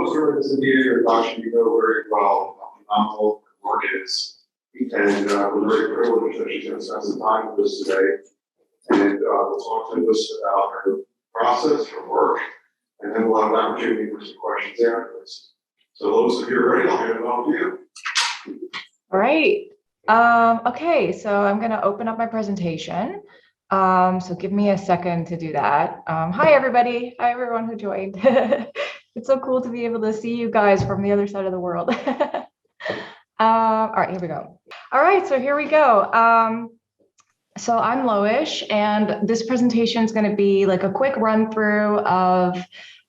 most of this in the introduction, you know very well how phenomenal her work is. And we're very privileged that she's going to spend some time with us today. And we'll talk to us about her process, her work, and then we'll have an opportunity for some questions afterwards. So Lois, if you're ready, I'll hand it on to you. All right. Okay, so I'm going to open up my presentation. So give me a second to do that. Hi, everybody. Hi, everyone who joined. It's so cool to be able to see you guys from the other side of the world. All right, here we go. All right, so here we go. So I'm Loish, and this presentation is going to be like a quick run through of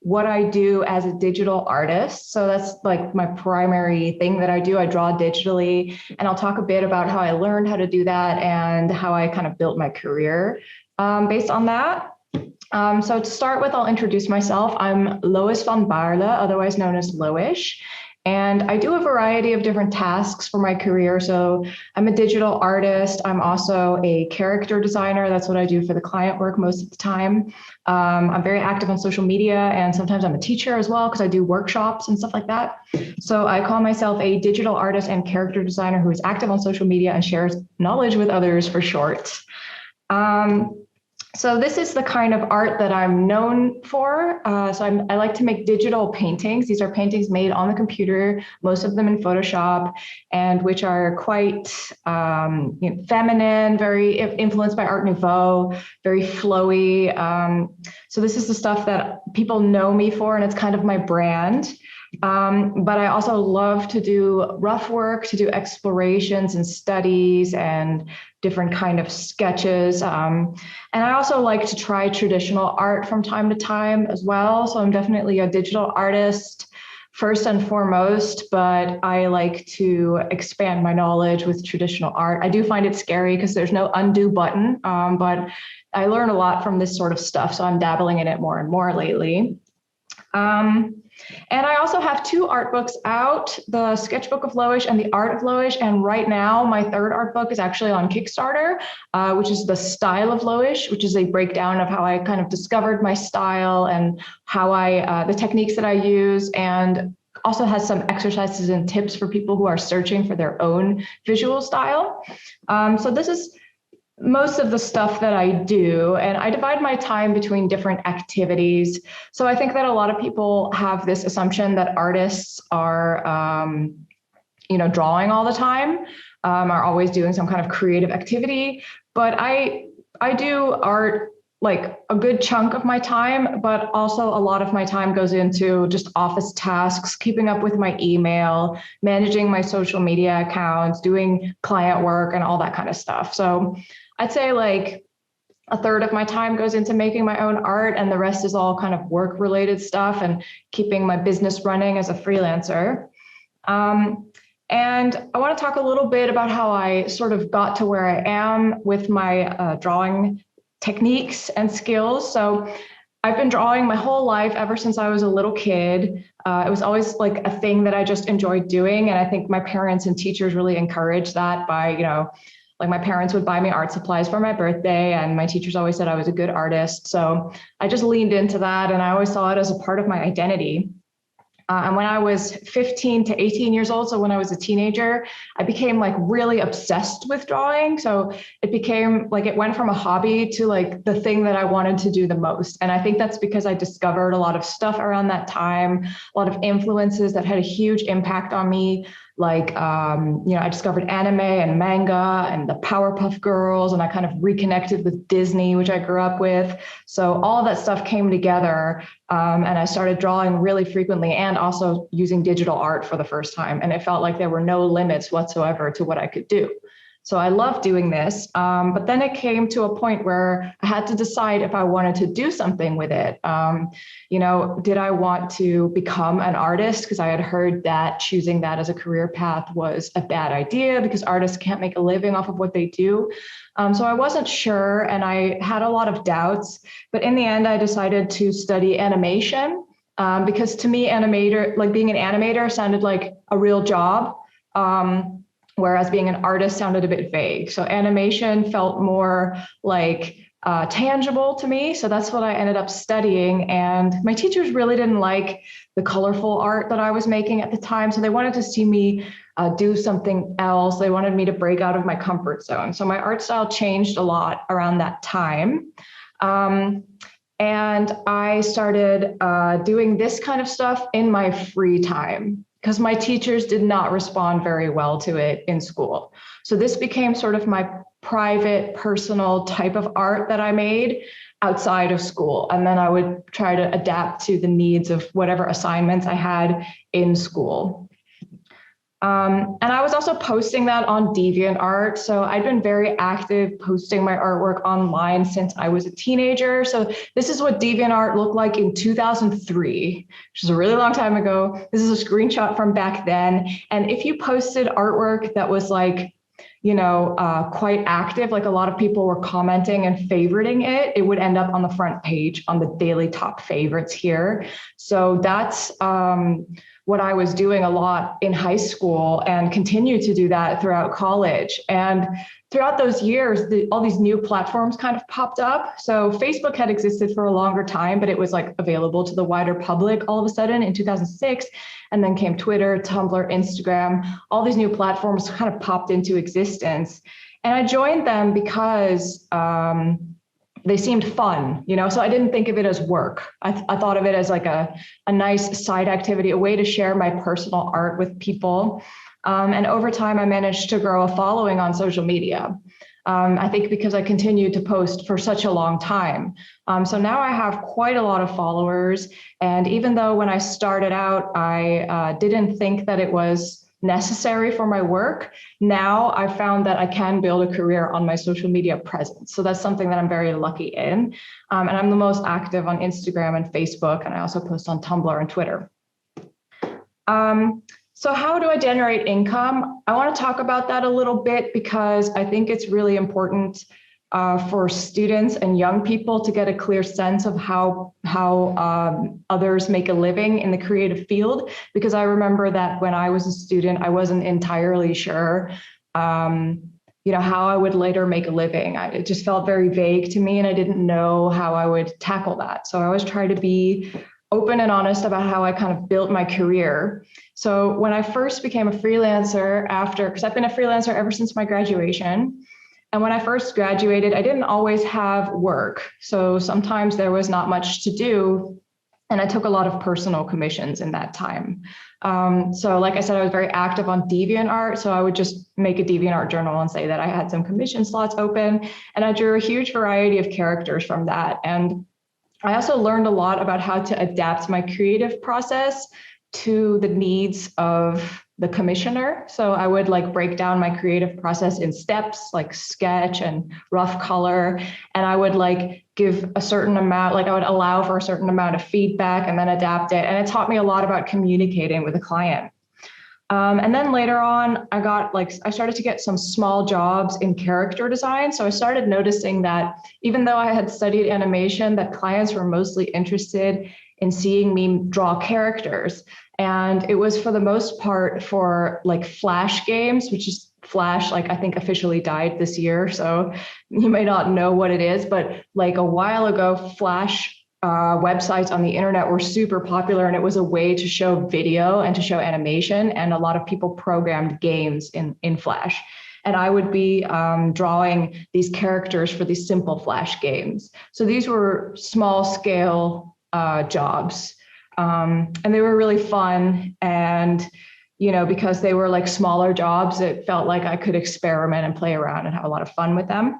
what I do as a digital artist. So that's like my primary thing that I do. I draw digitally, and I'll talk a bit about how I learned how to do that and how I kind of built my career based on that. So to start with, I'll introduce myself. I'm Lois van Baarle, otherwise known as Loish. And I do a variety of different tasks for my career. So I'm a digital artist. I'm also a character designer. That's what I do for the client work most of the time. I'm very active on social media, and sometimes I'm a teacher as well because I do workshops and stuff like that. So I call myself a digital artist and character designer who is active on social media and shares knowledge with others for short. So this is the kind of art that I'm known for. I like to make digital paintings. These are paintings made on the computer, most of them in Photoshop, and which are quite feminine, very influenced by Art Nouveau, very flowy. So this is the stuff that people know me for, and it's kind of my brand. But I also love to do rough work, to do explorations and studies and different kind of sketches. And I also like to try traditional art from time to time as well. So I'm definitely a digital artist first and foremost, but I like to expand my knowledge with traditional art. I do find it scary because there's no undo button, but I learn a lot from this sort of stuff. So I'm dabbling in it more and more lately. And I also have two art books out, the Sketchbook of Loish and the Art of Loish. And right now, my third art book is actually on Kickstarter, which is the Style of Loish, which is a breakdown of how I kind of discovered my style and how the techniques that I use, and also has some exercises and tips for people who are searching for their own visual style. So this is most of the stuff that I do, and I divide my time between different activities. So I think that a lot of people have this assumption that artists are, drawing all the time, are always doing some kind of creative activity. But I do art like a good chunk of my time, but also a lot of my time goes into just office tasks, keeping up with my email, managing my social media accounts, doing client work, and all that kind of stuff. So I'd say like a third of my time goes into making my own art, and the rest is all kind of work related stuff and keeping my business running as a freelancer. And I want to talk a little bit about how I sort of got to where I am with my drawing techniques and skills. So I've been drawing my whole life ever since I was a little kid. It was always like a thing that I just enjoyed doing. And I think my parents and teachers really encouraged that by, like my parents would buy me art supplies for my birthday, and my teachers always said I was a good artist. So I just leaned into that, and I always saw it as a part of my identity. And when I was 15 to 18 years old, so when I was a teenager, I became like really obsessed with drawing. So it became like, it went from a hobby to like the thing that I wanted to do the most. And I think that's because I discovered a lot of stuff around that time, a lot of influences that had a huge impact on me. Like, I discovered anime and manga and the Powerpuff Girls, and I kind of reconnected with Disney, which I grew up with. So all of that stuff came together, and I started drawing really frequently and also using digital art for the first time. And it felt like there were no limits whatsoever to what I could do. So I love doing this, but then it came to a point where I had to decide if I wanted to do something with it. Did I want to become an artist? Because I had heard that choosing that as a career path was a bad idea because artists can't make a living off of what they do. So I wasn't sure, and I had a lot of doubts, but in the end, I decided to study animation because to me, being an animator sounded like a real job. Whereas being an artist sounded a bit vague. So animation felt more like tangible to me. So that's what I ended up studying. And my teachers really didn't like the colorful art that I was making at the time. So they wanted to see me do something else. They wanted me to break out of my comfort zone. So my art style changed a lot around that time. And I started doing this kind of stuff in my free time because my teachers did not respond very well to it in school. So this became sort of my private, personal type of art that I made outside of school. And then I would try to adapt to the needs of whatever assignments I had in school. And I was also posting that on DeviantArt. So I'd been very active posting my artwork online since I was a teenager. So this is what DeviantArt looked like in 2003, which is a really long time ago. This is a screenshot from back then. And if you posted artwork that was like, quite active, like a lot of people were commenting and favoriting it, it would end up on the front page on the daily top favorites here. So that's what I was doing a lot in high school and continue to do that throughout college. And throughout those years, all these new platforms kind of popped up. So Facebook had existed for a longer time, but it was like available to the wider public all of a sudden in 2006. And then came Twitter, Tumblr, Instagram, all these new platforms kind of popped into existence. And I joined them because they seemed fun, so I didn't think of it as work. I thought of it as like a nice side activity, a way to share my personal art with people. And over time, I managed to grow a following on social media. I think because I continued to post for such a long time. So now I have quite a lot of followers. And even though when I started out, I didn't think that it was necessary for my work, now I've found that I can build a career on my social media presence. So that's something that I'm very lucky in. And I'm the most active on Instagram and Facebook, and I also post on Tumblr and Twitter. So how do I generate income? I want to talk about that a little bit because I think it's really important for students and young people to get a clear sense of how others make a living in the creative field. Because I remember that when I was a student, I wasn't entirely sure, how I would later make a living. It just felt very vague to me, and I didn't know how I would tackle that. So I always try to be open and honest about how I kind of built my career. So when I first became a freelancer because I've been a freelancer ever since my graduation. And when I first graduated, I didn't always have work. So sometimes there was not much to do. And I took a lot of personal commissions in that time. So like I said, I was very active on DeviantArt. So I would just make a DeviantArt journal and say that I had some commission slots open. And I drew a huge variety of characters from that. And I also learned a lot about how to adapt my creative process to the needs of the commissioner. So I would break down my creative process in steps, like sketch and rough color. And I would give a certain amount, I would allow for a certain amount of feedback and then adapt it. And it taught me a lot about communicating with a client. And then later on, I started to get some small jobs in character design. So I started noticing that even though I had studied animation, that clients were mostly interested in seeing me draw characters. And it was for the most part for Flash games, which is Flash, I think officially died this year. So you may not know what it is, but a while ago, Flash websites on the internet were super popular, and it was a way to show video and to show animation. And a lot of people programmed games in Flash. And I would be drawing these characters for these simple Flash games. So these were small scale jobs. And they were really fun. And, because they were smaller jobs, it felt like I could experiment and play around and have a lot of fun with them.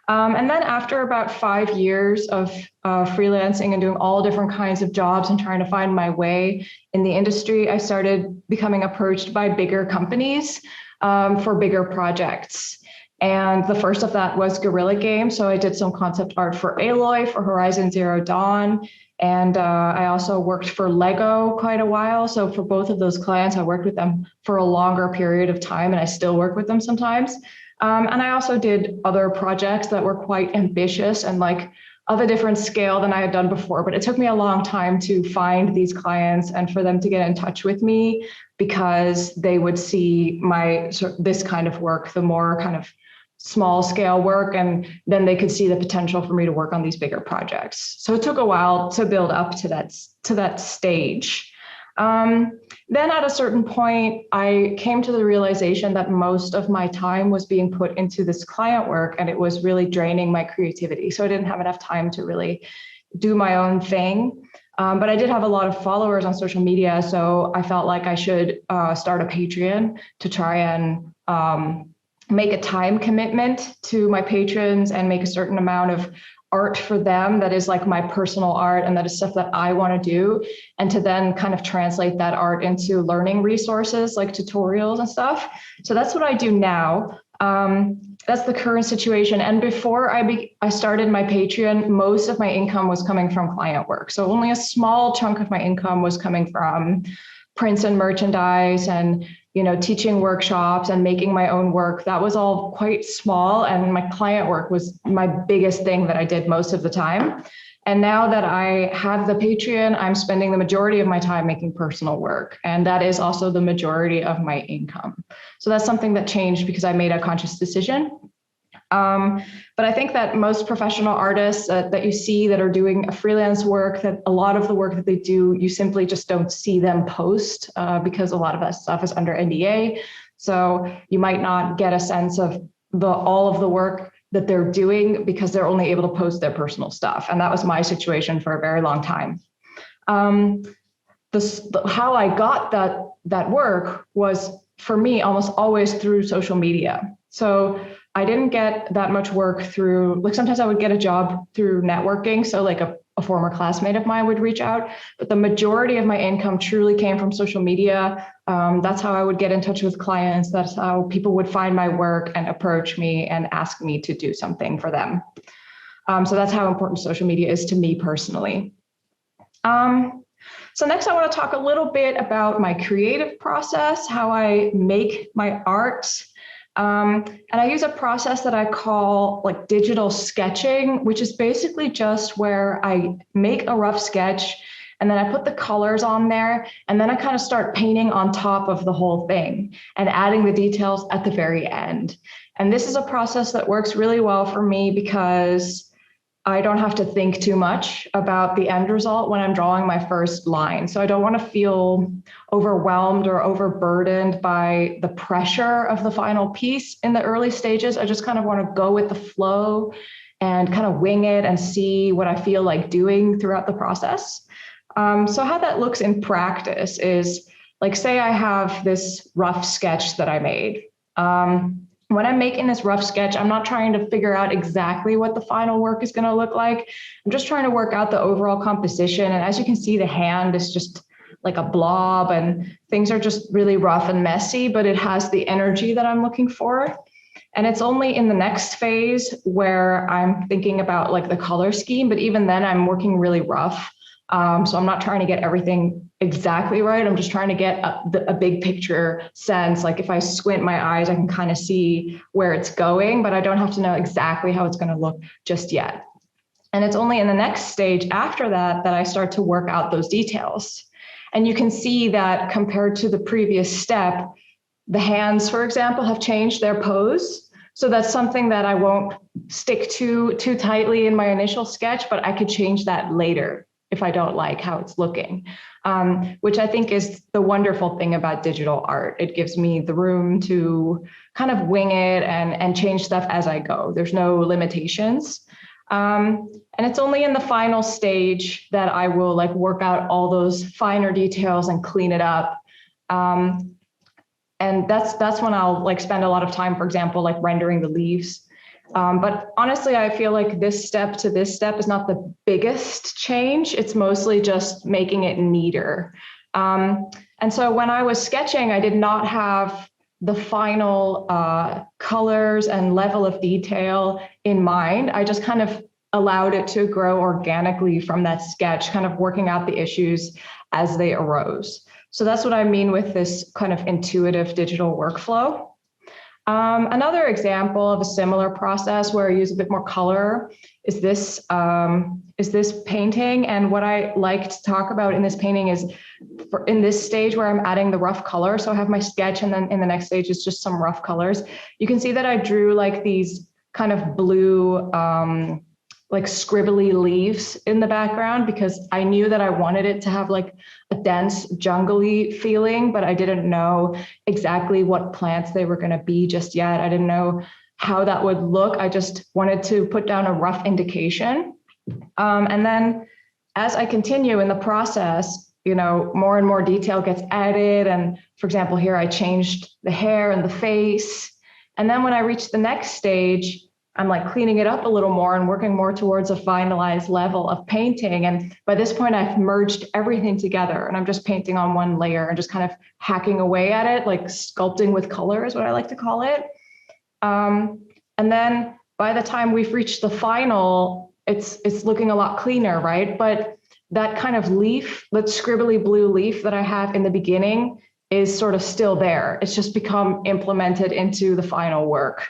And then after about 5 years of freelancing and doing all different kinds of jobs and trying to find my way in the industry, I started becoming approached by bigger companies for bigger projects. And the first of that was Guerrilla Games. So I did some concept art for Aloy, for Horizon Zero Dawn. And I also worked for Lego quite a while. So for both of those clients, I worked with them for a longer period of time, and I still work with them sometimes. And I also did other projects that were quite ambitious and of a different scale than I had done before. But it took me a long time to find these clients and for them to get in touch with me, because they would see this kind of work, the more kind of small scale work, and then they could see the potential for me to work on these bigger projects. So it took a while to build up to that stage. Then at a certain point, I came to the realization that most of my time was being put into this client work, and it was really draining my creativity. So I didn't have enough time to really do my own thing. But I did have a lot of followers on social media, so I felt like I should start a Patreon to try and make a time commitment to my patrons and make a certain amount of art for them that is like my personal art and that is stuff that I want to do, and to then kind of translate that art into learning resources like tutorials and stuff. So that's what I do now. That's the current situation. And before I started my Patreon, most of my income was coming from client work. So only a small chunk of my income was coming from prints and merchandise and, you know, teaching workshops and making my own work. That was all quite small. And my client work was my biggest thing that I did most of the time. And now that I have the Patreon, I'm spending the majority of my time making personal work. And that is also the majority of my income. So that's something that changed because I made a conscious decision. But I think that most professional artists that you see that are doing a freelance work, that a lot of the work that they do, you simply just don't see them post because a lot of that stuff is under NDA. So you might not get a sense of all of the work that they're doing because they're only able to post their personal stuff. And that was my situation for a very long time. How I got that work was, for me, almost always through social media. So I didn't get that much work through, like sometimes I would get a job through networking. So like a former classmate of mine would reach out, but the majority of my income truly came from social media. That's how I would get in touch with clients. That's how people would find my work and approach me and ask me to do something for them. So that's how important social media is to me personally. So next I want to talk a little bit about my creative process, how I make my art. And I use a process that I call like digital sketching, which is basically just where I make a rough sketch and then I put the colors on there and then I kind of start painting on top of the whole thing and adding the details at the very end. And this is a process that works really well for me because I don't have to think too much about the end result when I'm drawing my first line. So I don't want to feel overwhelmed or overburdened by the pressure of the final piece in the early stages. I just kind of want to go with the flow and kind of wing it and see what I feel like doing throughout the process. So how that looks in practice is, like, say I have this rough sketch that I made. When I'm making this rough sketch, I'm not trying to figure out exactly what the final work is going to look like. I'm just trying to work out the overall composition. And as you can see, the hand is just like a blob and things are just really rough and messy, but it has the energy that I'm looking for. And it's only in the next phase where I'm thinking about like the color scheme, but even then I'm working really rough. So I'm not trying to get everything exactly right. I'm just trying to get a big picture sense. Like if I squint my eyes, I can kind of see where it's going, but I don't have to know exactly how it's going to look just yet. And it's only in the next stage after that that I start to work out those details. And you can see that compared to the previous step, the hands, for example, have changed their pose. So that's something that I won't stick to too tightly in my initial sketch, but I could change that later if I don't like how it's looking, which I think is the wonderful thing about digital art. It gives me the room to kind of wing it and change stuff as I go. There's no limitations. And it's only in the final stage that I will like work out all those finer details and clean it up. And that's when I'll like spend a lot of time, for example, like rendering the leaves. But honestly, I feel like this step to this step is not the biggest change. It's mostly just making it neater. And so when I was sketching, I did not have the final colors and level of detail in mind. I just kind of allowed it to grow organically from that sketch, kind of working out the issues as they arose. So that's what I mean with this kind of intuitive digital workflow. Another example of a similar process where I use a bit more color is this painting. And what I like to talk about in this painting is in this stage where I'm adding the rough color. So I have my sketch, and then in the next stage is just some rough colors. You can see that I drew like these kind of blue, like scribbly leaves in the background, because I knew that I wanted it to have like a dense jungly feeling, but I didn't know exactly what plants they were going to be just yet. I didn't know how that would look. I just wanted to put down a rough indication. And then as I continue in the process, more and more detail gets added. And for example, here I changed the hair and the face. And then when I reach the next stage, I'm like cleaning it up a little more and working more towards a finalized level of painting. And by this point, I've merged everything together, and I'm just painting on one layer and just kind of hacking away at it, like sculpting with color is what I like to call it. And then by the time we've reached the final, it's looking a lot cleaner, right? But that kind of leaf, that scribbly blue leaf that I have in the beginning is sort of still there. It's just become implemented into the final work.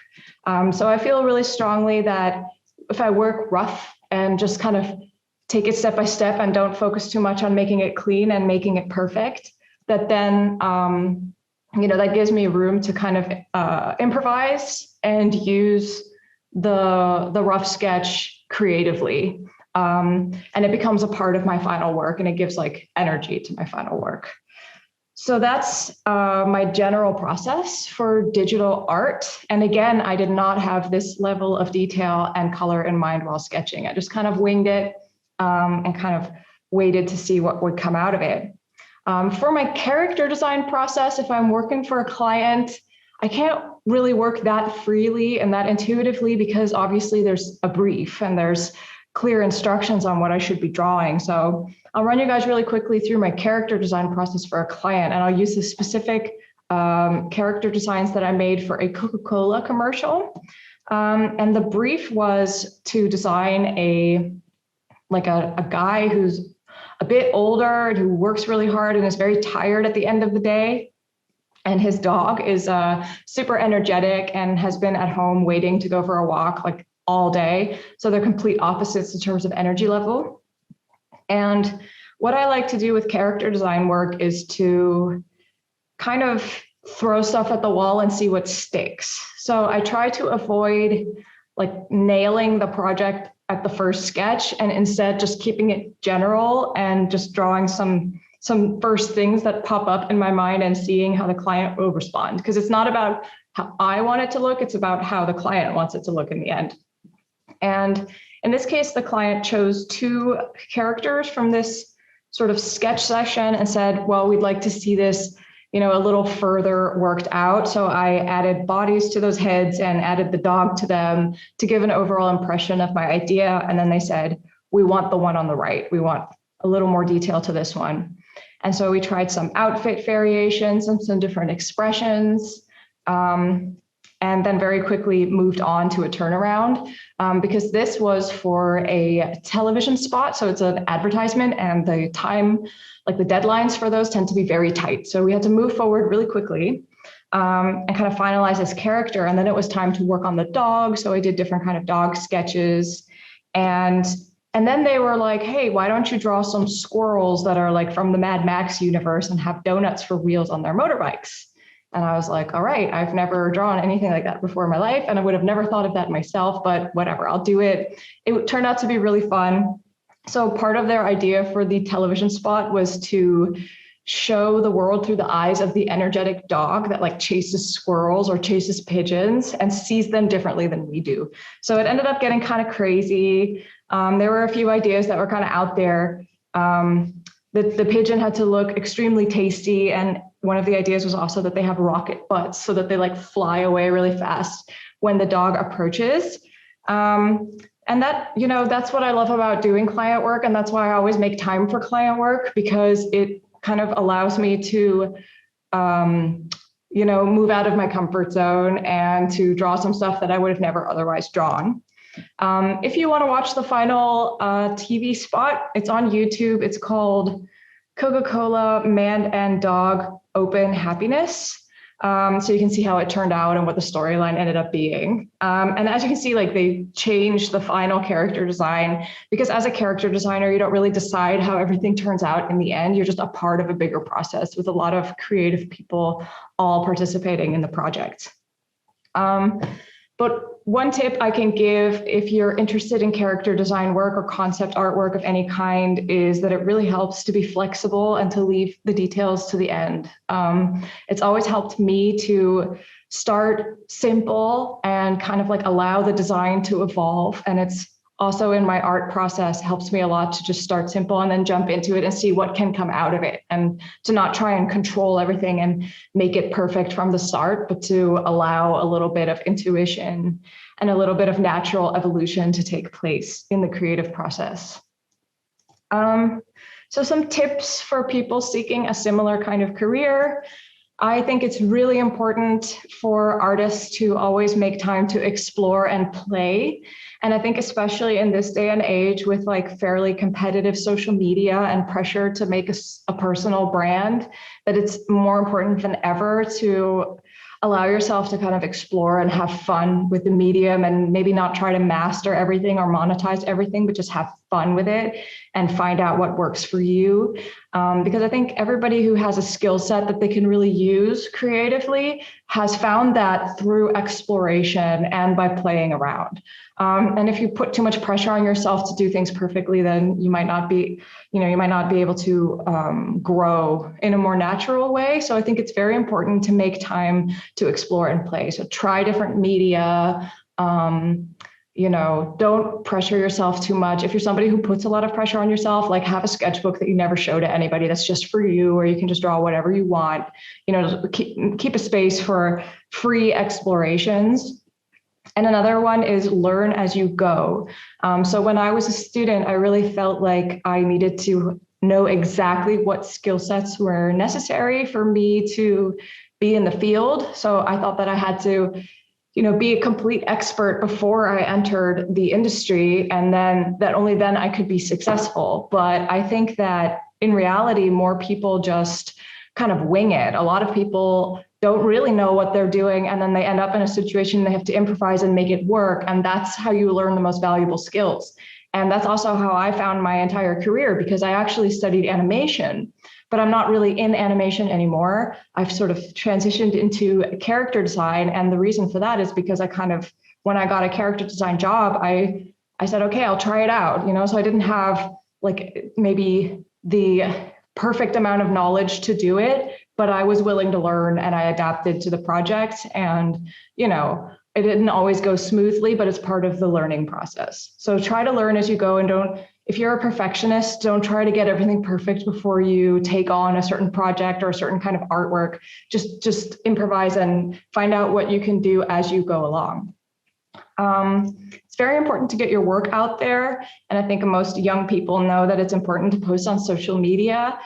So I feel really strongly that if I work rough and just kind of take it step by step and don't focus too much on making it clean and making it perfect, that then, that gives me room to kind of improvise and use the rough sketch creatively. And it becomes a part of my final work, and it gives like energy to my final work. So that's my general process for digital art. And again, I did not have this level of detail and color in mind while sketching. I just kind of winged it and kind of waited to see what would come out of it. For my character design process, if I'm working for a client, I can't really work that freely and that intuitively, because obviously there's a brief and there's clear instructions on what I should be drawing. So I'll run you guys really quickly through my character design process for a client, and I'll use the specific character designs that I made for a Coca-Cola commercial. And the brief was to design a guy who's a bit older and who works really hard and is very tired at the end of the day. And his dog is super energetic and has been at home waiting to go for a walk like all day. So they're complete opposites in terms of energy level. And what I like to do with character design work is to kind of throw stuff at the wall and see what sticks. So I try to avoid like nailing the project at the first sketch, and instead just keeping it general and just drawing some first things that pop up in my mind and seeing how the client will respond. Because it's not about how I want it to look, it's about how the client wants it to look in the end. And in this case, the client chose 2 characters from this sort of sketch session and said, well, we'd like to see this, a little further worked out. So I added bodies to those heads and added the dog to them to give an overall impression of my idea. And then they said, we want the one on the right. We want a little more detail to this one. And so we tried some outfit variations and some different expressions. And then very quickly moved on to a turnaround because this was for a television spot. So it's an advertisement, and the time, like the deadlines for those tend to be very tight. So we had to move forward really quickly and kind of finalize this character. And then it was time to work on the dog. So I did different kind of dog sketches. And then they were like, hey, why don't you draw some squirrels that are like from the Mad Max universe and have donuts for wheels on their motorbikes? And I was like, all right, I've never drawn anything like that before in my life. And I would have never thought of that myself, but whatever, I'll do it. It turned out to be really fun. So part of their idea for the television spot was to show the world through the eyes of the energetic dog that like chases squirrels or chases pigeons and sees them differently than we do. So it ended up getting kind of crazy. There were a few ideas that were kind of out there. The pigeon had to look extremely tasty, and one of the ideas was also that they have rocket butts so that they like fly away really fast when the dog approaches. And that, that's what I love about doing client work. And that's why I always make time for client work, because it kind of allows me to, move out of my comfort zone and to draw some stuff that I would have never otherwise drawn. If you want to watch the final TV spot, it's on YouTube. It's called Coca-Cola Man and Dog Open Happiness. So you can see how it turned out and what the storyline ended up being. And as you can see, like they changed the final character design because as a character designer, you don't really decide how everything turns out in the end. You're just a part of a bigger process with a lot of creative people all participating in the project. But one tip I can give if you're interested in character design work or concept artwork of any kind is that it really helps to be flexible and to leave the details to the end. It's always helped me to start simple and kind of like allow the design to evolve. And it's also in my art process helps me a lot to just start simple and then jump into it and see what can come out of it, and to not try and control everything and make it perfect from the start, but to allow a little bit of intuition and a little bit of natural evolution to take place in the creative process. So some tips for people seeking a similar kind of career. I think it's really important for artists to always make time to explore and play. And I think especially in this day and age with like fairly competitive social media and pressure to make a personal brand, that it's more important than ever to allow yourself to kind of explore and have fun with the medium and maybe not try to master everything or monetize everything, but just have fun with it and find out what works for you. Because I think everybody who has a skill set that they can really use creatively has found that through exploration and by playing around. And if you put too much pressure on yourself to do things perfectly, then you might not be able to grow in a more natural way. So I think it's very important to make time to explore and play. So try different media. Don't pressure yourself too much. If you're somebody who puts a lot of pressure on yourself, like have a sketchbook that you never show to anybody that's just for you, or you can just draw whatever you want. Keep a space for free explorations. And another one is learn as you go. So when I was a student, I really felt like I needed to know exactly what skill sets were necessary for me to be in the field. So I thought that I had to be a complete expert before I entered the industry, and then only then I could be successful. But I think that in reality, more people just kind of wing it. A lot of people don't really know what they're doing, and then they end up in a situation they have to improvise and make it work. And that's how you learn the most valuable skills. And that's also how I found my entire career, because I actually studied animation, but I'm not really in animation anymore. I've sort of transitioned into character design. And the reason for that is because when I got a character design job, I said, okay, I'll try it out. So I didn't have like maybe the perfect amount of knowledge to do it, but I was willing to learn and I adapted to the project. And, it didn't always go smoothly, but it's part of the learning process. So try to learn as you go, and if you're a perfectionist, don't try to get everything perfect before you take on a certain project or a certain kind of artwork. Just improvise and find out what you can do as you go along. It's very important to get your work out there. And I think most young people know that it's important to post on social media,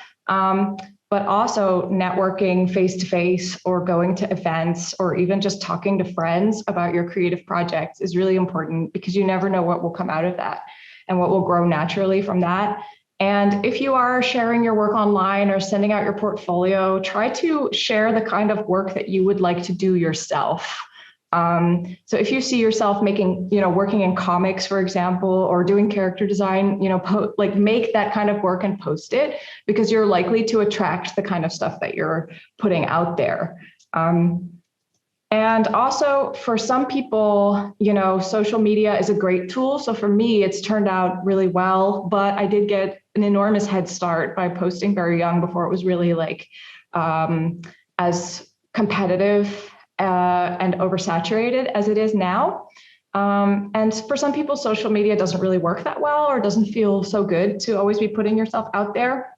but also networking face-to-face or going to events or even just talking to friends about your creative projects is really important, because you never know what will come out of that and what will grow naturally from that. And if you are sharing your work online or sending out your portfolio, try to share the kind of work that you would like to do yourself. So if you see yourself working in comics, for example, or doing character design, make that kind of work and post it, because you're likely to attract the kind of stuff that you're putting out there. And also for some people, social media is a great tool. So for me, it's turned out really well, but I did get an enormous head start by posting very young, before it was really as competitive and oversaturated as it is now. And for some people, social media doesn't really work that well, or doesn't feel so good to always be putting yourself out there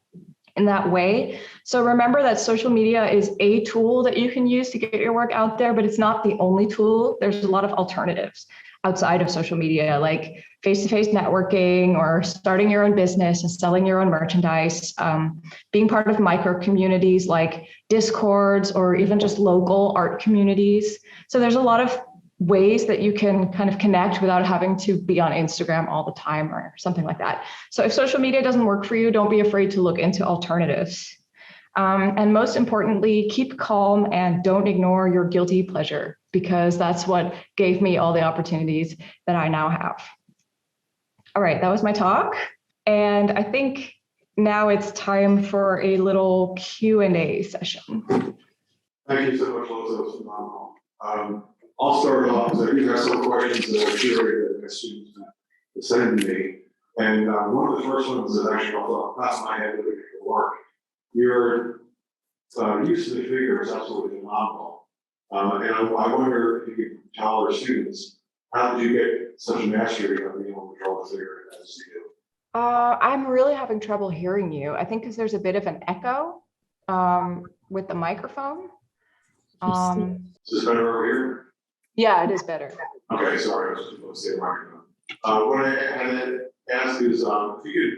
in that way. So remember that social media is a tool that you can use to get your work out there, but it's not the only tool. There's a lot of alternatives outside of social media, like face-to-face networking or starting your own business and selling your own merchandise, being part of micro communities like Discords or even just local art communities. So there's a lot of ways that you can kind of connect without having to be on Instagram all the time or something like that. So if social media doesn't work for you, don't be afraid to look into alternatives. And most importantly, keep calm and don't ignore your guilty pleasure, because that's what gave me all the opportunities that I now have. All right, that was my talk. And I think now it's time for a little Q&A session. Thank you so much, Liz. That was phenomenal. I'll start off because I do have some questions that I'm sure that my students send me. And one of the first ones that actually off the top of my head looking at your work, your use of the figure is absolutely phenomenal. And I wonder if you could tell our students, how did you get such a mastery of being able to draw the figure as you do? I'm really having trouble hearing you. I think because there's a bit of an echo with the microphone. Is this better over here? Yeah, it is better. Okay, sorry, I was just going to say the microphone. What I had to ask is, if you could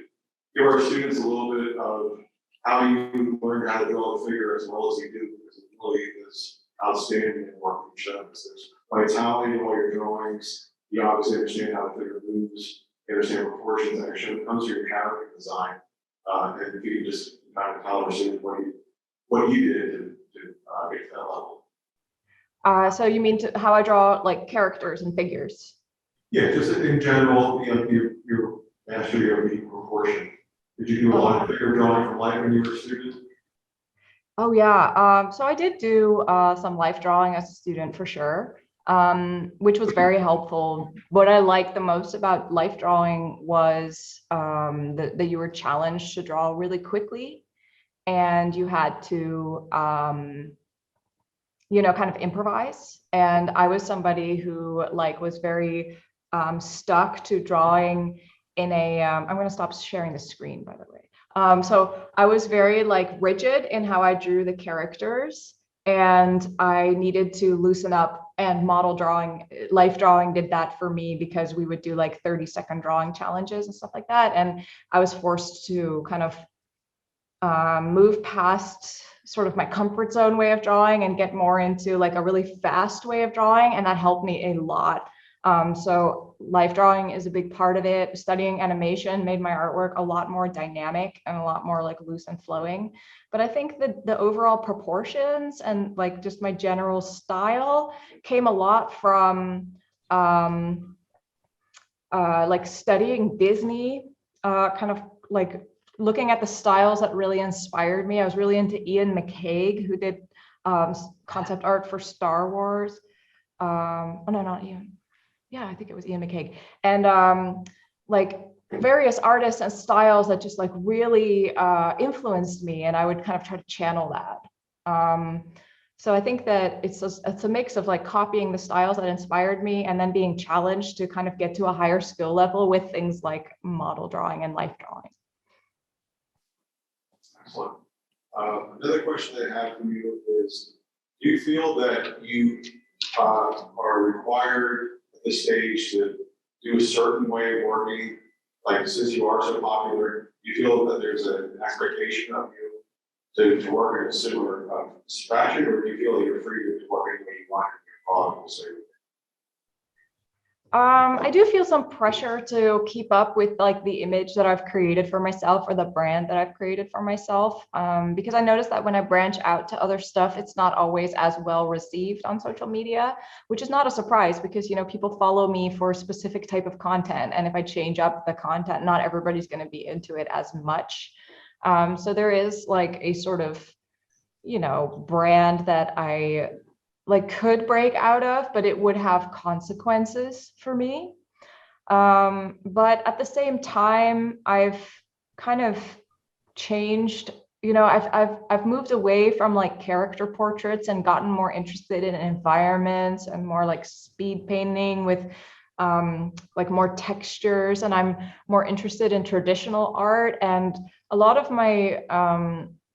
give our students a little bit of how you learned how to draw the figure as well as you do, because it really is outstanding in work you show us. There's vitality in all your drawings. You obviously understand how the figure moves. You understand proportions, and it comes through your character design. And if you could just kind of tell our students what you did to get to that level. So you mean how I draw like characters and figures? Yeah, just in general, you know, your mastery of the proportion. Did you do a lot of figure drawing from life when you were a student? Oh yeah, so I did do some life drawing as a student for sure, which was very helpful. What I liked the most about life drawing was that you were challenged to draw really quickly, and you had to kind of improvise. And I was somebody who like was very stuck to drawing in a, I'm going to stop sharing the screen, by the way. So I was very like rigid in how I drew the characters, and I needed to loosen up, and model drawing, life drawing did that for me, because we would do like 30-second drawing challenges and stuff like that. And I was forced to kind of move past sort of my comfort zone way of drawing and get more into like a really fast way of drawing. And that helped me a lot. So life drawing is a big part of it. Studying animation made my artwork a lot more dynamic and a lot more like loose and flowing. But I think that the overall proportions and like just my general style came a lot from like studying Disney, kind of like looking at the styles that really inspired me. I was really into Ian McCaig, who did concept art for Star Wars. Oh no, not Ian. Yeah, I think it was Ian McCaig. And like various artists and styles that just like really influenced me, and I would kind of try to channel that. So I think that it's a mix of like copying the styles that inspired me and then being challenged to kind of get to a higher skill level with things like model drawing and life drawing. Excellent. Another question I have for you is, do you feel that you are required at this stage to do a certain way of working? Like, since you are so popular, do you feel that there's an expectation of you to work in a similar fashion, or do you feel that you're free to work any way you want in your I do feel some pressure to keep up with like the image that I've created for myself, or the brand that I've created for myself, because I noticed that when I branch out to other stuff, it's not always as well received on social media, which is not a surprise, because people follow me for a specific type of content, and if I change up the content, not everybody's going to be into it as much. So there is like a sort of brand that I like could break out of, but it would have consequences for me. But at the same time, I've kind of changed. I've moved away from like character portraits and gotten more interested in environments and more like speed painting with like more textures, and I'm more interested in traditional art. And a lot of my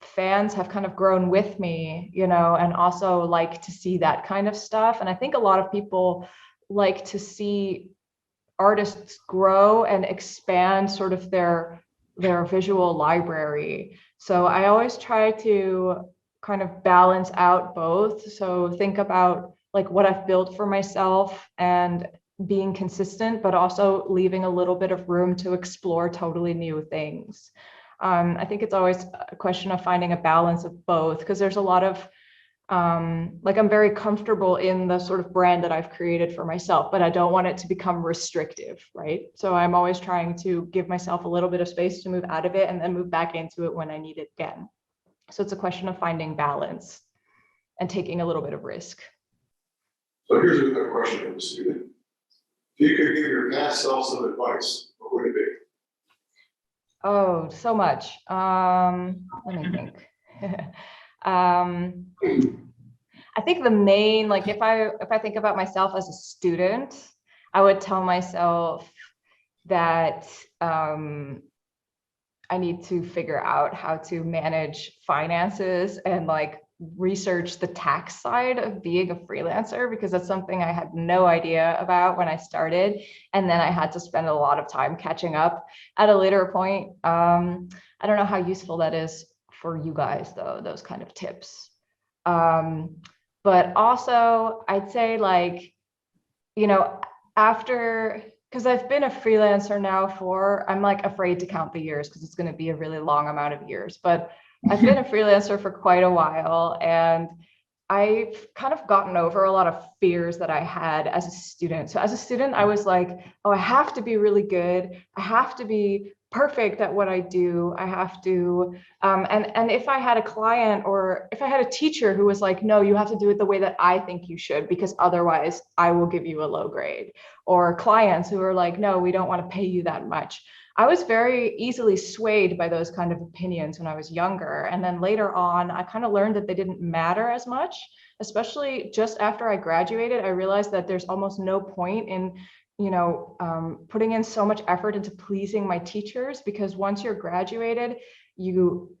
fans have kind of grown with me, and also like to see that kind of stuff. And I think a lot of people like to see artists grow and expand sort of their visual library. So I always try to kind of balance out both. So think about like what I've built for myself and being consistent, but also leaving a little bit of room to explore totally new things. I think it's always a question of finding a balance of both, because there's a lot of like I'm very comfortable in the sort of brand that I've created for myself, but I don't want it to become restrictive, right? So I'm always trying to give myself a little bit of space to move out of it and then move back into it when I need it again. So it's a question of finding balance and taking a little bit of risk. So here's a good question from a student. If you could give your past self some advice, what would it be? Oh, so much. Let me think. I think the main, like if I think about myself as a student, I would tell myself that I need to figure out how to manage finances and like research the tax side of being a freelancer, because that's something I had no idea about when I started. And then I had to spend a lot of time catching up at a later point. I don't know how useful that is for you guys though, those kind of tips. But also I'd say like, you know, after, because I've been a freelancer now for, I'm like afraid to count the years because it's going to be a really long amount of years, but I've been a freelancer for quite a while, and I've kind of gotten over a lot of fears that I had as a student. So as a student, I was like, oh, I have to be really good. I have to be perfect at what I do. I have to, and if I had a client or if I had a teacher who was like, no, you have to do it the way that I think you should, because otherwise I will give you a low grade, or clients who are like, no, we don't want to pay you that much. I was very easily swayed by those kind of opinions when I was younger. And then later on, I kind of learned that they didn't matter as much, especially just after I graduated. I realized that there's almost no point in, you know, putting in so much effort into pleasing my teachers, because once you're graduated,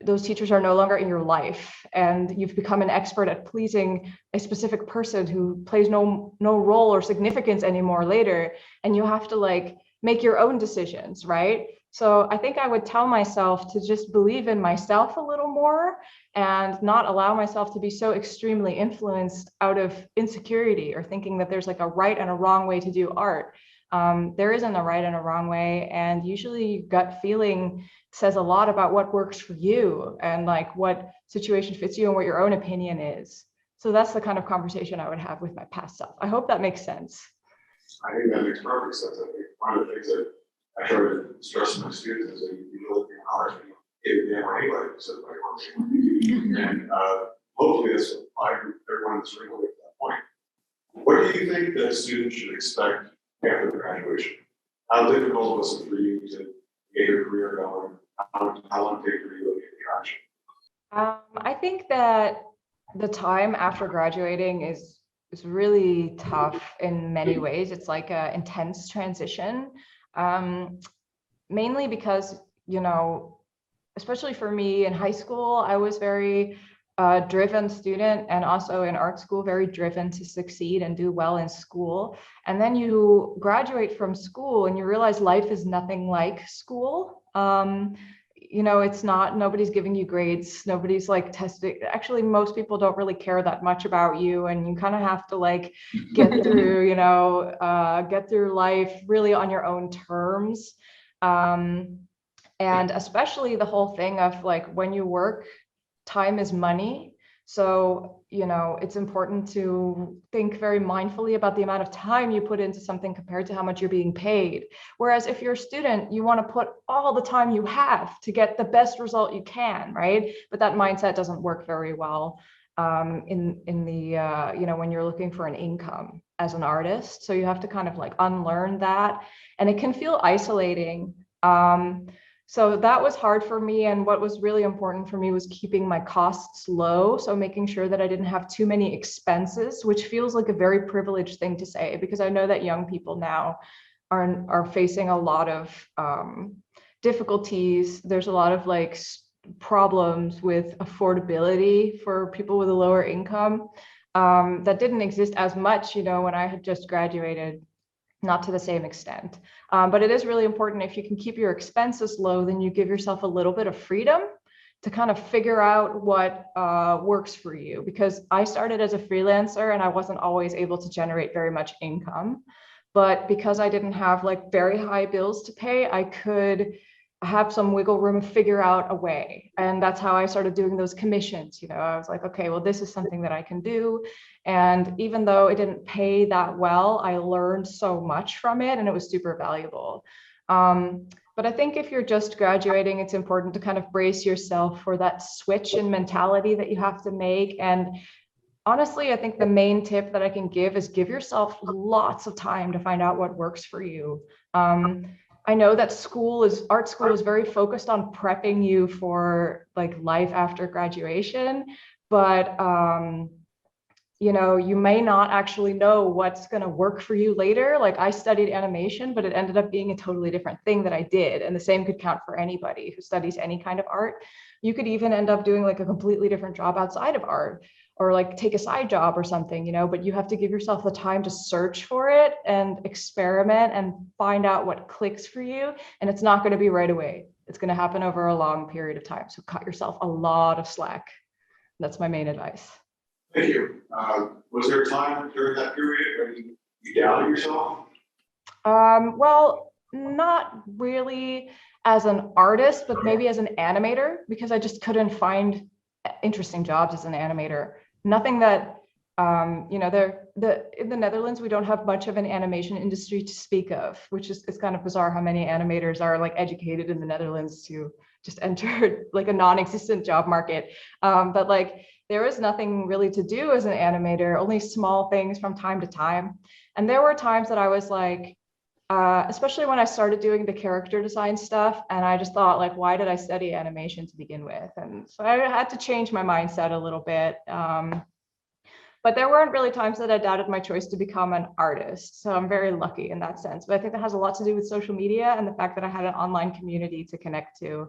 those teachers are no longer in your life, and you've become an expert at pleasing a specific person who plays no role or significance anymore later. And you have to like make your own decisions, right? So I think I would tell myself to just believe in myself a little more and not allow myself to be so extremely influenced out of insecurity or thinking that there's like a right and a wrong way to do art. There isn't a right and a wrong way. And usually gut feeling says a lot about what works for you and like what situation fits you and what your own opinion is. So that's the kind of conversation I would have with my past self. I hope that makes sense. I think that makes perfect sense. I think one of the things that I try to stress to my students is that you look at art and you get damn anybody who says what you want to. And hopefully that's why everyone in this room will get to that point. What do you think that students should expect after graduation? How difficult was it for you to get your career going? How long did it take for you to get traction? I think that the time after graduating is really tough in many ways. It's like an intense transition, mainly because, you know, especially for me in high school, I was very driven student, and also in art school, very driven to succeed and do well in school. And then you graduate from school and you realize life is nothing like school. You know, it's not, nobody's giving you grades, nobody's like testing. Actually, most people don't really care that much about you, and you kind of have to like get through, you know, get through life really on your own terms. And especially the whole thing of like, when you work, time is money. So, you know, it's important to think very mindfully about the amount of time you put into something compared to how much you're being paid. Whereas if you're a student, you want to put all the time you have to get the best result you can, right? But that mindset doesn't work very well in the, you know, when you're looking for an income as an artist. So you have to kind of like unlearn that, and it can feel isolating. So that was hard for me. And what was really important for me was keeping my costs low. So making sure that I didn't have too many expenses, which feels like a very privileged thing to say, because I know that young people now are facing a lot of difficulties. There's a lot of like problems with affordability for people with a lower income that didn't exist as much, you know, when I had just graduated. Not to the same extent, but it is really important. If you can keep your expenses low, then you give yourself a little bit of freedom to kind of figure out what works for you. Because I started as a freelancer and I wasn't always able to generate very much income, but because I didn't have like very high bills to pay, I could have some wiggle room and figure out a way. And that's how I started doing those commissions. I was like, okay, well, this is something that I can do. And even though it didn't pay that well, I learned so much from it and it was super valuable. But I think if you're just graduating, it's important to kind of brace yourself for that switch in mentality that you have to make. And honestly, I think the main tip that I can give is give yourself lots of time to find out what works for you. I know that art school is very focused on prepping you for like life after graduation, but you may not actually know what's going to work for you later. Like I studied animation, but it ended up being a totally different thing that I did. And the same could count for anybody who studies any kind of art. You could even end up doing like a completely different job outside of art, or like take a side job or something, but you have to give yourself the time to search for it and experiment and find out what clicks for you. And it's not going to be right away. It's going to happen over a long period of time. So cut yourself a lot of slack. That's my main advice. Thank you. Was there a time during that period when you doubted yourself? Well, not really as an artist, but maybe as an animator, because I just couldn't find interesting jobs as an animator. Nothing that, in the Netherlands, we don't have much of an animation industry to speak of, which is, it's kind of bizarre how many animators are like educated in the Netherlands to just enter like a non-existent job market. But like, there was nothing really to do as an animator, only small things from time to time. And there were times that I was like, especially when I started doing the character design stuff, and I just thought like, why did I study animation to begin with? And so I had to change my mindset a little bit. But there weren't really times that I doubted my choice to become an artist. So I'm very lucky in that sense. But I think that has a lot to do with social media and the fact that I had an online community to connect to,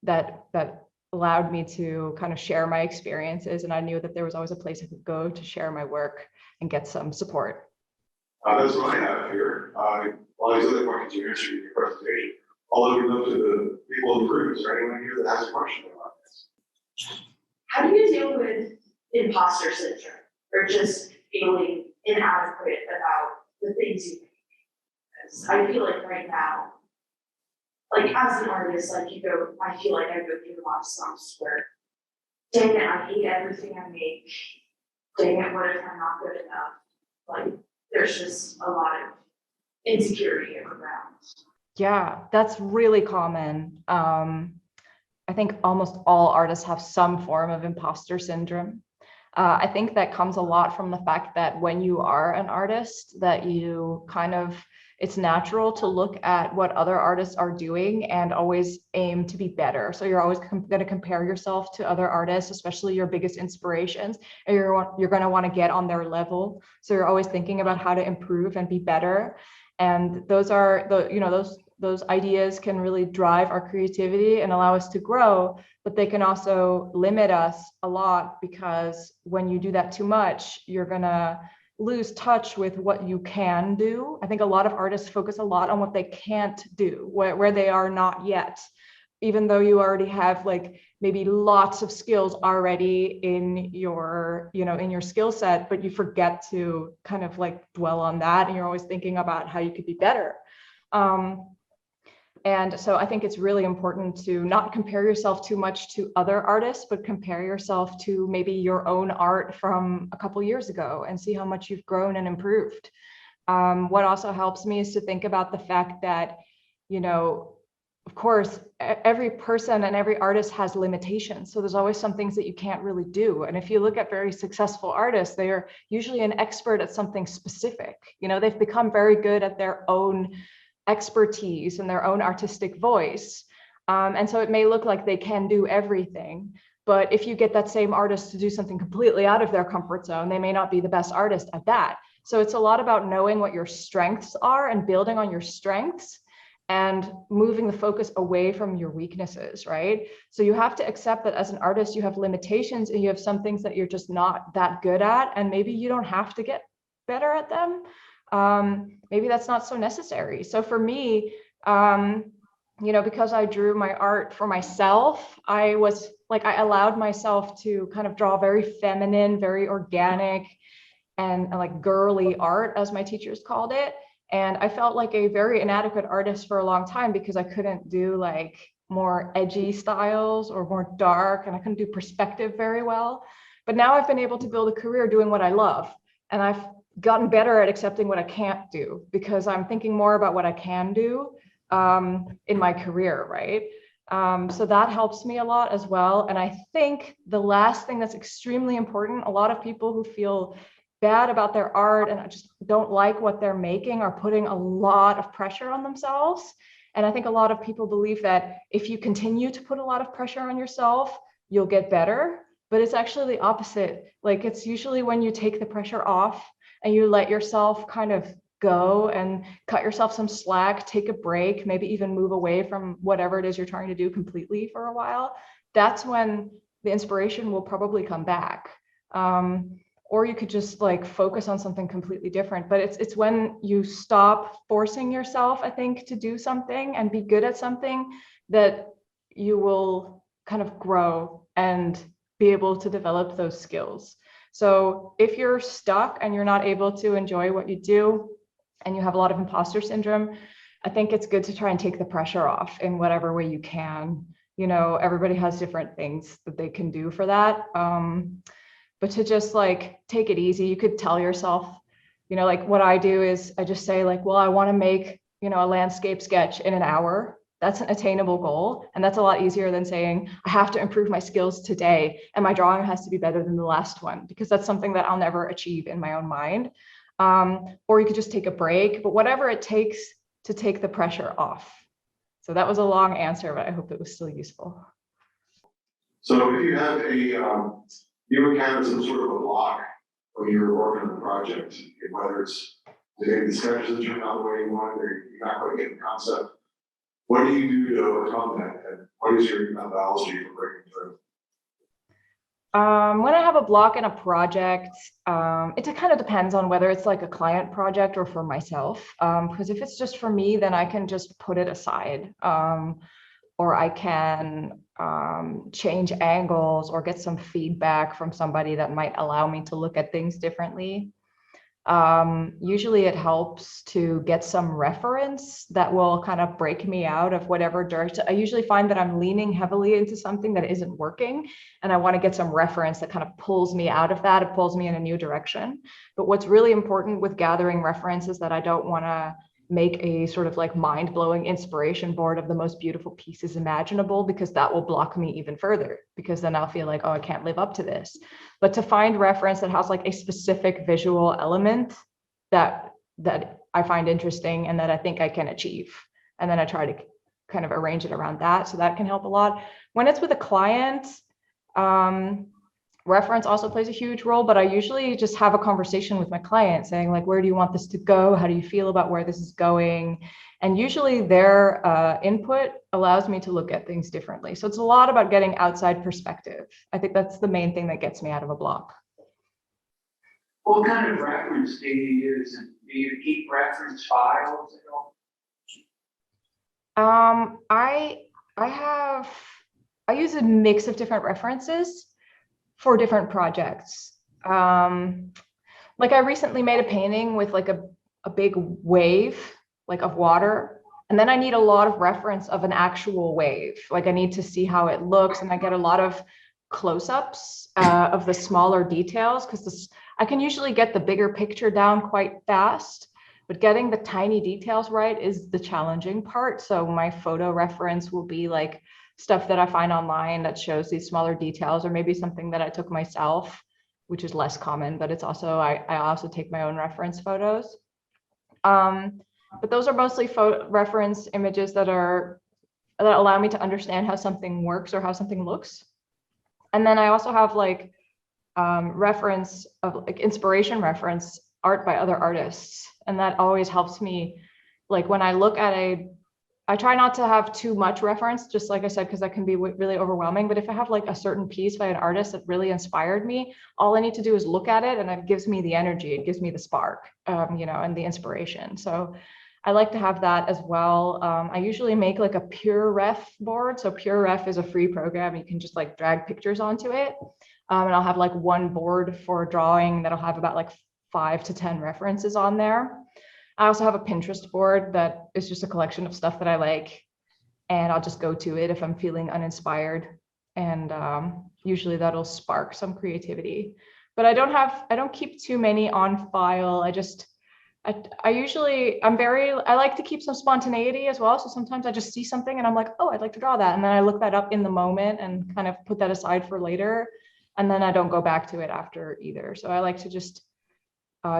that allowed me to kind of share my experiences. And I knew that there was always a place I could go to share my work and get some support. That's what I have here. All these other questions you answered in your presentation. I'll open up to the people in the room. Is there anyone here that has a question about this? How do you deal with imposter syndrome or just feeling inadequate about the things you make? Because I feel like right now, like as an artist, like I feel like I go through a lot of slumps where, dang it, I hate everything I make. Dang it, what if I'm not good enough? Like there's just a lot of insecurity around. Yeah, that's really common. I think almost all artists have some form of imposter syndrome. I think that comes a lot from the fact that when you are an artist, that you it's natural to look at what other artists are doing and always aim to be better. So you're always going to compare yourself to other artists, especially your biggest inspirations, and you're going to want to get on their level. So you're always thinking about how to improve and be better. And those are those ideas can really drive our creativity and allow us to grow, but they can also limit us a lot, because when you do that too much, you're gonna lose touch with what you can do. I think a lot of artists focus a lot on what they can't do, where they are not yet, even though you already have like maybe lots of skills already in your skill set, but you forget to kind of like dwell on that, and you're always thinking about how you could be better. And so I think it's really important to not compare yourself too much to other artists, but compare yourself to maybe your own art from a couple years ago and see how much you've grown and improved. What also helps me is to think about the fact that, of course, every person and every artist has limitations. So there's always some things that you can't really do. And if you look at very successful artists, they are usually an expert at something specific. They've become very good at their own expertise and their own artistic voice. And so it may look like they can do everything, but if you get that same artist to do something completely out of their comfort zone, they may not be the best artist at that. So it's a lot about knowing what your strengths are and building on your strengths and moving the focus away from your weaknesses, right? So you have to accept that as an artist, you have limitations and you have some things that you're just not that good at, and maybe you don't have to get better at them. Maybe that's not so necessary. So for me, because I drew my art for myself, I allowed myself to kind of draw very feminine, very organic, and like girly art, as my teachers called it. And I felt like a very inadequate artist for a long time because I couldn't do like more edgy styles or more dark, and I couldn't do perspective very well. But now I've been able to build a career doing what I love. And I've gotten better at accepting what I can't do because I'm thinking more about what I can do in my career, right? So that helps me a lot as well. And I think the last thing that's extremely important, a lot of people who feel bad about their art and just don't like what they're making are putting a lot of pressure on themselves. And I think a lot of people believe that if you continue to put a lot of pressure on yourself, you'll get better. But it's actually the opposite. Like it's usually when you take the pressure off and you let yourself kind of go and cut yourself some slack, take a break, maybe even move away from whatever it is you're trying to do completely for a while, that's when the inspiration will probably come back. Or you could just like focus on something completely different. But it's when you stop forcing yourself, I think, to do something and be good at something that you will kind of grow and be able to develop those skills. So if you're stuck and you're not able to enjoy what you do and you have a lot of imposter syndrome, I think it's good to try and take the pressure off in whatever way you can. You know, everybody has different things that they can do for that. But to just like take it easy, you could tell yourself, you know, like what I do is I just say like, well, I want to make, you know, a landscape sketch in an hour. That's an attainable goal. And that's a lot easier than saying, I have to improve my skills today and my drawing has to be better than the last one, because that's something that I'll never achieve in my own mind. Or you could just take a break, but whatever it takes to take the pressure off. So that was a long answer, but I hope it was still useful. So if you have you encounter some sort of a block when you're working on the project, whether it's maybe the sketches that turn out the way you want, or you're not quite getting the concept, what do you do to overcome that? And what is your methodology for breaking through? When I have a block in a project, it kind of depends on whether it's like a client project or for myself. Because if it's just for me, then I can just put it aside. Or I can change angles or get some feedback from somebody that might allow me to look at things differently. Usually it helps to get some reference that will kind of break me out of whatever direction. I usually find that I'm leaning heavily into something that isn't working, and I want to get some reference that kind of pulls me out of that. It pulls me in a new direction. But what's really important with gathering reference is that I don't want to make a sort of like mind-blowing inspiration board of the most beautiful pieces imaginable, because that will block me even further, because then I'll feel like, oh, I can't live up to this. But to find reference that has like a specific visual element that I find interesting and that I think I can achieve, and then I try to kind of arrange it around that, so that can help a lot. When it's with a client, reference also plays a huge role, but I usually just have a conversation with my client saying like, where do you want this to go? How do you feel about where this is going? And usually their input allows me to look at things differently. So it's a lot about getting outside perspective. I think that's the main thing that gets me out of a block. What kind of reference do you use? And do you keep reference files at all? I use a mix of different references for different projects. Like I recently made a painting with like a big wave, like of water. And then I need a lot of reference of an actual wave. Like I need to see how it looks, and I get a lot of close-ups of the smaller details, because I can usually get the bigger picture down quite fast, but getting the tiny details right is the challenging part. So my photo reference will be like stuff that I find online that shows these smaller details, or maybe something that I took myself, which is less common, but it's also, I also take my own reference photos. But those are mostly reference images that allow me to understand how something works or how something looks. And then I also have like reference of like inspiration reference art by other artists. And that always helps me. Like when I look at I try not to have too much reference, just like I said, because that can be really overwhelming. But if I have like a certain piece by an artist that really inspired me, all I need to do is look at it, and it gives me the energy, it gives me the spark, you know, and the inspiration. So I like to have that as well. I usually make like a Pure Ref board. So Pure Ref is a free program. You can just like drag pictures onto it. And I'll have like one board for drawing that'll have about like 5 to 10 references on there. I also have a Pinterest board that is just a collection of stuff that I like, and I'll just go to it if I'm feeling uninspired. And usually that'll spark some creativity. But I don't keep too many on file. I usually, I like to keep some spontaneity as well. So sometimes I just see something and I'm like, oh, I'd like to draw that. And then I look that up in the moment and kind of put that aside for later. And then I don't go back to it after either. So I like to just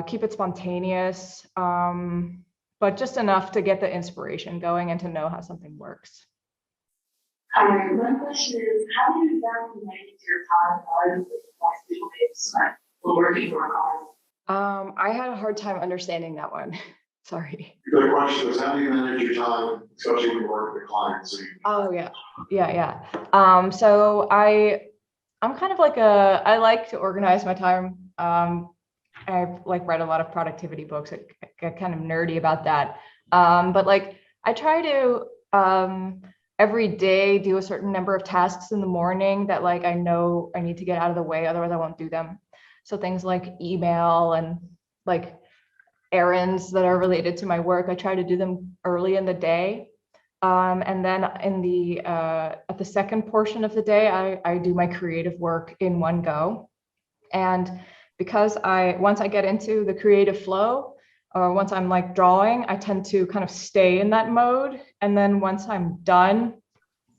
keep it spontaneous, but just enough to get the inspiration going and to know how something works. My question is, how do you exactly manage your time while working for a client? I had a hard time understanding that one. Sorry. The question is, how do you manage your time, especially when you work with clients? Oh yeah. So I'm kind of like I like to organize my time. I've like read a lot of productivity books. I get kind of nerdy about that. But like I try to every day do a certain number of tasks in the morning that like I know I need to get out of the way, otherwise I won't do them. So things like email and like errands that are related to my work, I try to do them early in the day. And then in the at the second portion of the day, I do my creative work in one go. And because once I get into the creative flow, or once I'm like drawing, I tend to kind of stay in that mode. And then once I'm done,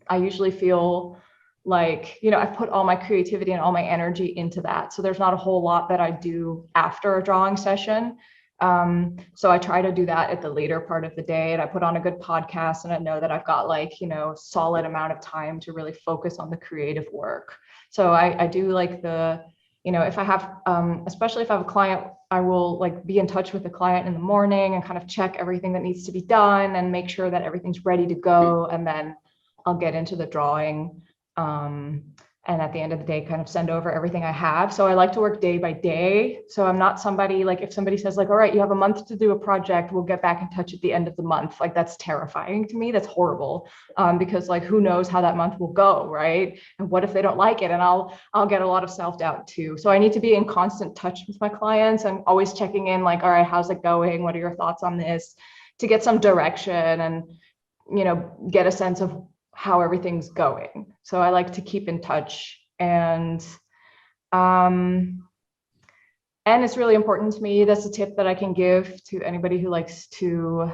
I usually feel like, you know, I've put all my creativity and all my energy into that. So there's not a whole lot that I do after a drawing session. So I try to do that at the later part of the day, and I put on a good podcast, and I know that I've got like, you know, solid amount of time to really focus on the creative work. So I do like you know, if I have, especially if I have a client, I will like be in touch with the client in the morning and kind of check everything that needs to be done and make sure that everything's ready to go. And then I'll get into the drawing. And at the end of the day, kind of send over everything I have. So I like to work day by day. So I'm not somebody like, if somebody says like, all right, you have a month to do a project, we'll get back in touch at the end of the month. Like that's terrifying to me. That's horrible. Because like, who knows how that month will go, right? And what if they don't like it? And I'll get a lot of self-doubt too. So I need to be in constant touch with my clients and always checking in like, all right, how's it going? What are your thoughts on this? To get some direction and, you know, get a sense of how everything's going. So I like to keep in touch, and it's really important to me. That's a tip that I can give to anybody who likes to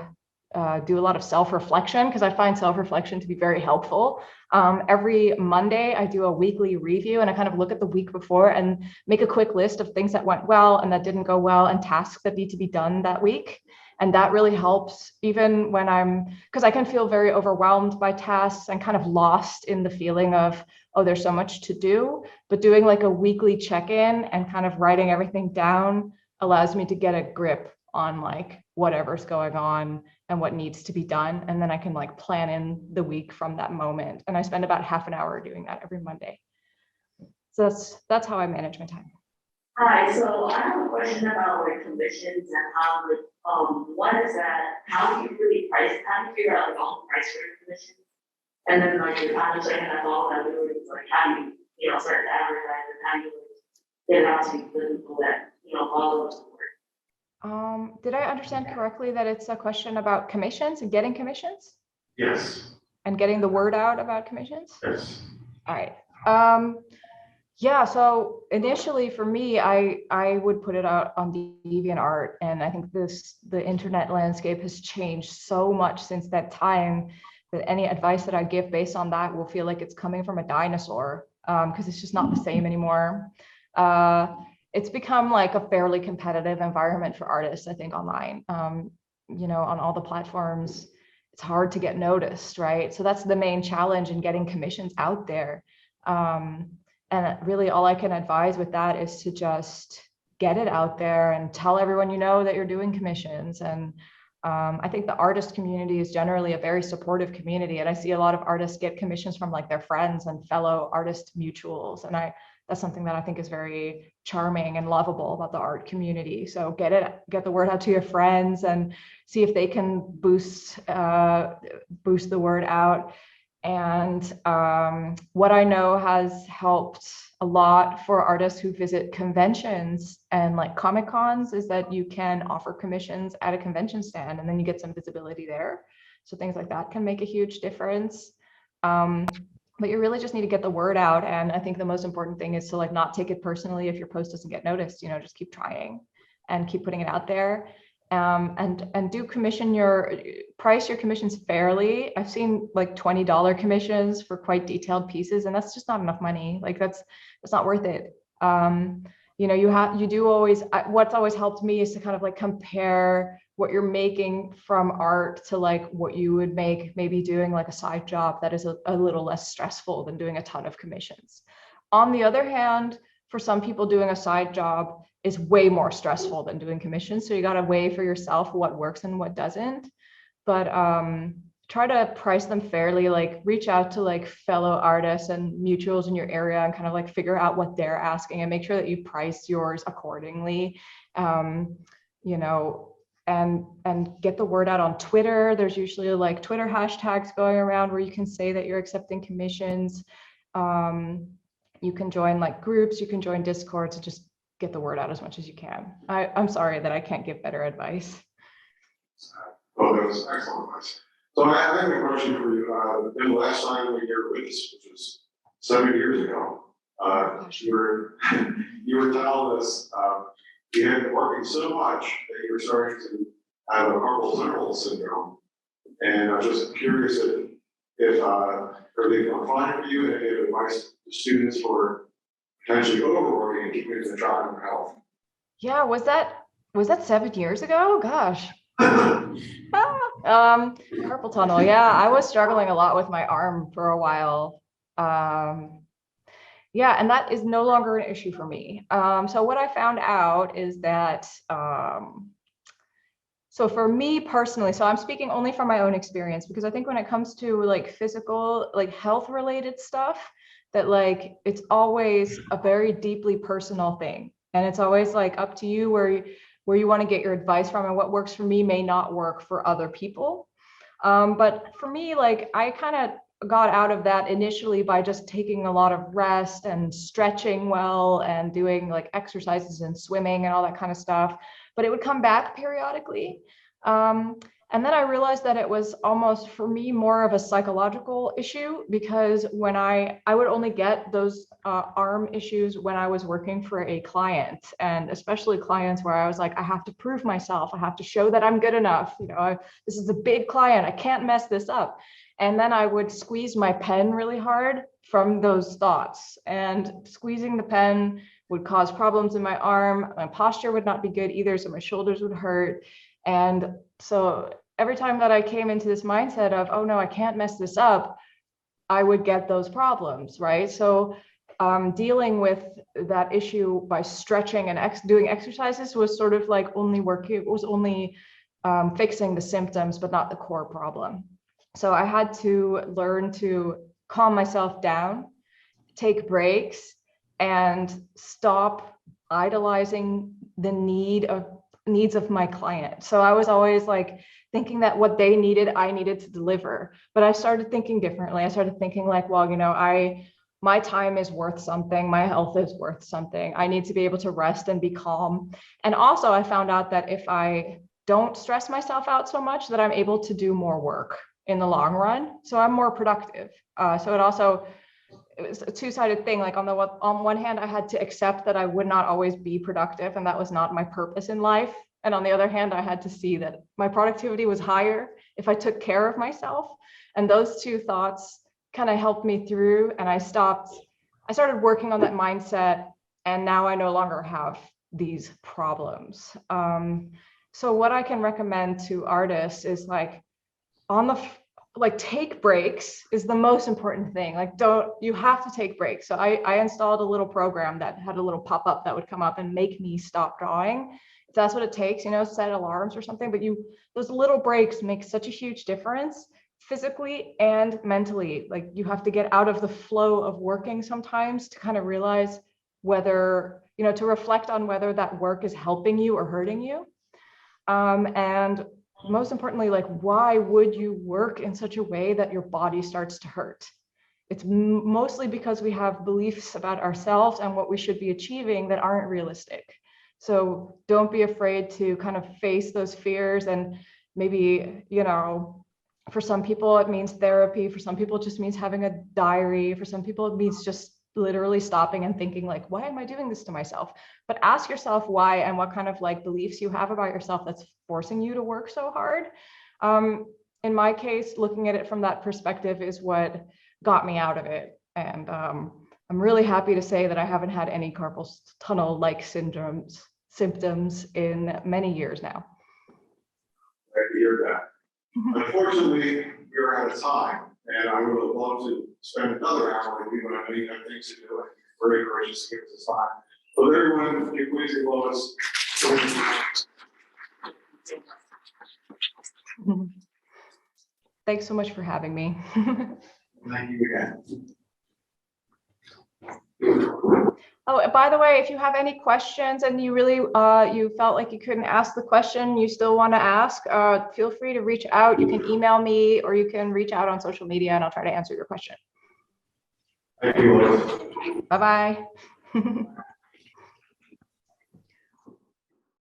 do a lot of self-reflection, because I find self-reflection to be very helpful. Every Monday, I do a weekly review, and I kind of look at the week before and make a quick list of things that went well and that didn't go well, and tasks that need to be done that week. And that really helps, even when because I can feel very overwhelmed by tasks and kind of lost in the feeling of, oh, there's so much to do. But doing like a weekly check-in and kind of writing everything down allows me to get a grip on like whatever's going on and what needs to be done. And then I can like plan in the week from that moment. And I spend about half an hour doing that every Monday. So that's how I manage my time. Hi, so I have a question about like commissions and how like, what is that, how do you really price, how do you figure out like all the price for your commissions? And then like how much like that's all that is like how do you know, start to advertise and how do you get it out to people that, you know, follow up support? Did I understand correctly that it's a question about commissions and getting commissions? Yes. And getting the word out about commissions? Yes. All right. Yeah, so initially for me, I would put it out on DeviantArt, and I think the internet landscape has changed so much since that time that any advice that I give based on that will feel like it's coming from a dinosaur, because it's just not the same anymore. It's become like a fairly competitive environment for artists, I think, online. You know, on all the platforms, it's hard to get noticed, right? So that's the main challenge in getting commissions out there. And really all I can advise with that is to just get it out there and tell everyone you know that you're doing commissions. And I think the artist community is generally a very supportive community. And I see a lot of artists get commissions from like their friends and fellow artist mutuals. And that's something that I think is very charming and lovable about the art community. So get the word out to your friends and see if they can boost the word out. And what I know has helped a lot for artists who visit conventions and like Comic Cons is that you can offer commissions at a convention stand and then you get some visibility there. So things like that can make a huge difference. But you really just need to get the word out. And I think the most important thing is to like not take it personally if your post doesn't get noticed, you know, just keep trying and keep putting it out there. And do price your commissions fairly. I've seen like $20 commissions for quite detailed pieces, and that's just not enough money. Like it's not worth it. You know, what's always helped me is to kind of like compare what you're making from art to like what you would make maybe doing like a side job that is a little less stressful than doing a ton of commissions. On the other hand, for some people, doing a side job is way more stressful than doing commissions. So you got to weigh for yourself what works and what doesn't. But try to price them fairly, like reach out to like fellow artists and mutuals in your area and kind of like figure out what they're asking and make sure that you price yours accordingly. You know, and get the word out on Twitter. There's usually like Twitter hashtags going around where you can say that you're accepting commissions. You can join like groups, you can join Discords, and just get the word out as much as you can. I'm sorry that I can't give better advice. Oh, that was excellent advice. So I have a question for you. The last time we were with us, which was 7 years ago, you were telling us you had been working so much that you were starting to have a carpal tunnel syndrome. And I was just curious if everything were fine for you and if you have advice to students for potentially overworking and keeping the track of their health. Yeah, was that 7 years ago? Gosh. Carpal tunnel. Yeah, I was struggling a lot with my arm for a while. Yeah, and that is no longer an issue for me. So what I found out is that, so for me personally, so I'm speaking only from my own experience, because I think when it comes to like physical, like health related stuff, that like, it's always a very deeply personal thing. And it's always like up to you where you want to get your advice from, and what works for me may not work for other people. But for me, like I kind of got out of that initially by just taking a lot of rest and stretching well and doing like exercises and swimming and all that kind of stuff. But it would come back periodically. And then I realized that it was almost for me more of a psychological issue, because when I would only get those arm issues when I was working for a client, and especially clients where I was like, I have to prove myself. I have to show that I'm good enough. You know, this is a big client. I can't mess this up. And then I would squeeze my pen really hard from those thoughts, and squeezing the pen would cause problems in my arm. My posture would not be good either. So my shoulders would hurt. And so every time that I came into this mindset of, oh no, I can't mess this up, I would get those problems, right? So dealing with that issue by stretching and doing exercises was sort of like only fixing the symptoms, but not the core problem. So I had to learn to calm myself down, take breaks, and stop idolizing the needs of my client. So I was always like thinking that what they needed, I needed to deliver. But I started thinking differently. I started thinking like, well, you know, my time is worth something. My health is worth something. I need to be able to rest and be calm. And also I found out that if I don't stress myself out so much, that I'm able to do more work in the long run. So I'm more productive. So it was a two-sided thing. Like on one hand, I had to accept that I would not always be productive, and that was not my purpose in life. And on the other hand, I had to see that my productivity was higher if I took care of myself. And those two thoughts kind of helped me through. And I started working on that mindset, and now I no longer have these problems. So what I can recommend to artists is like, take breaks is the most important thing. Like, you have to take breaks. So I installed a little program that had a little pop-up that would come up and make me stop drawing. If that's what it takes, you know, set alarms or something, but those little breaks make such a huge difference physically and mentally. Like, you have to get out of the flow of working sometimes to kind of realize whether, you know, to reflect on whether that work is helping you or hurting you. And most importantly, like, why would you work in such a way that your body starts to hurt? It's mostly because we have beliefs about ourselves and what we should be achieving that aren't realistic. So don't be afraid to kind of face those fears. And maybe, you know, for some people it means therapy, for some people it just means having a diary, for some people it means just literally stopping and thinking like, why am I doing this to myself? But ask yourself why and what kind of like beliefs you have about yourself that's forcing you to work so hard. In my case, looking at it from that perspective is what got me out of it. And I'm really happy to say that I haven't had any carpal tunnel-like symptoms in many years now. Glad to hear that. Unfortunately, we're out of time, and I would have loved to spend another hour with you, but I know you have things to do, and you're very gracious to give us this time. But everyone, if you please allow us. Thanks so much for having me. Thank you again. Oh, by the way, if you have any questions and you really you felt like you couldn't ask the question you still want to ask, feel free to reach out. You can email me or you can reach out on social media and I'll try to answer your question. Thank you, Loish. Bye-bye.